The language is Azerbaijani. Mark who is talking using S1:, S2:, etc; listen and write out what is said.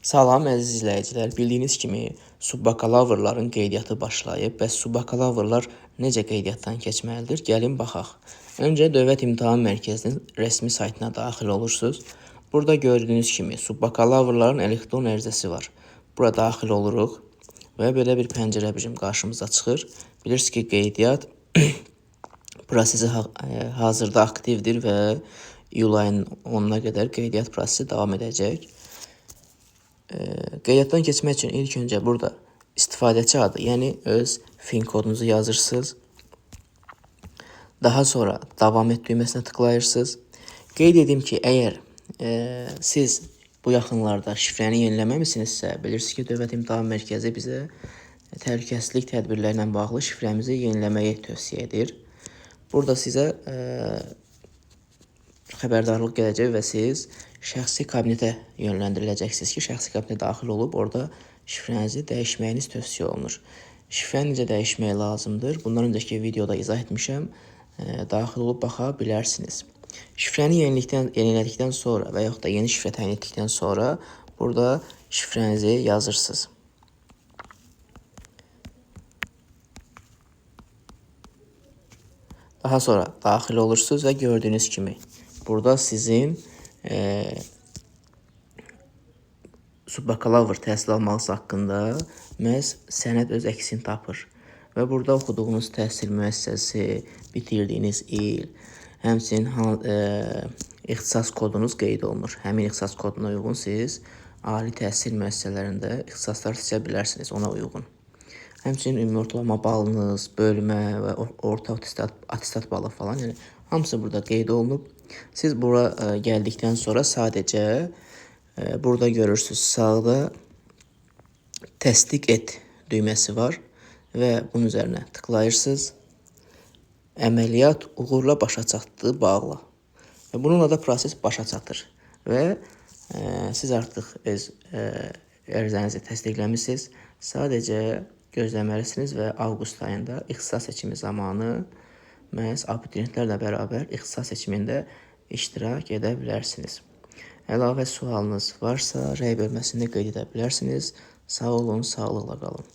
S1: Salam əziz izləyicilər. Bildiyiniz kimi subbakalavrların qeydiyyatı başlayıb. Bəs subbakalavrlar necə qeydiyyatdan keçməlidir? Gəlin baxaq. Öncə Dövlət İmtahan Mərkəzinin rəsmi saytına daxil olursunuz. Burada gördüyünüz kimi subbakalavrların elektron ərizəsi var. Bura daxil oluruq və belə bir pəncərə bizim qarşımıza çıxır. Bilirsiniz ki, qeydiyyat prosesi hazırda aktivdir və iyul ayının 10-na qədər qeydiyyat prosesi davam edəcək. Qeydiyyatdan keçmək üçün ilk öncə burada istifadəçi adı, yəni öz fin kodunuzu yazırsınız. Daha sonra davam et düyməsinə tıklayırsınız. Qeyd edim ki, əgər siz bu yaxınlarda şifrəni yeniləməmisinizsə, bilirsiniz ki, Dövlət İmtahan Mərkəzi bizə təhlükəsizlik tədbirlərlə bağlı şifrəmizi yeniləməyi tövsiyə edir. Burada sizə xəbərdarlıq gələcək və siz şəxsi kabinetə yönləndiriləcəksiniz ki, şəxsi kabinetə daxil olub orada şifrənizi dəyişməyiniz tövsiyə olunur. Şifrəni necə dəyişmək lazımdır? Bundan öncəki videoda izah etmişəm. Daxil olub baxa bilərsiniz. Şifrəni yenilədikdən sonra və yaxud da yeni şifrə təyin etdikdən sonra burada şifrənizi yazırsınız. Daha sonra daxil olursunuz və gördüyünüz kimi burada sizin subbakalavr təhsil almanız haqqında məhz sənəd öz əksini tapır. Və burada oxuduğunuz təhsil müəssisəsi, bitirdiyiniz il, həmçinin ixtisas kodunuz qeyd olunur. Həmin ixtisas koduna uyğun siz ali təhsil müəssisələrində ixtisaslar seçə bilərsiniz ona uyğun. Həmçinin ümumi ortalama balınız, bölmə və orta attestat balı falan, yəni hamısı burada qeyd olunub. Siz bura gəldikdən sonra sadəcə burada görürsünüz sağda təsdiq et düyməsi var və bunun üzərinə tıklayırsınız. Əməliyyat uğurla başa çatdı, bağla. Və bununla da proses başa çatır və siz artıq öz ərizənizi təsdiqləmişsiniz. Sadəcə gözləməlisiniz və avqust ayında ixtisas seçimi zamanı məhz abituriyentlərlə bərabər ixtisas seçimində iştirak edə bilərsiniz. Əlavə sualınız varsa, rəy bölməsində qeyd edə bilərsiniz. Sağ olun, sağlıqla qalın.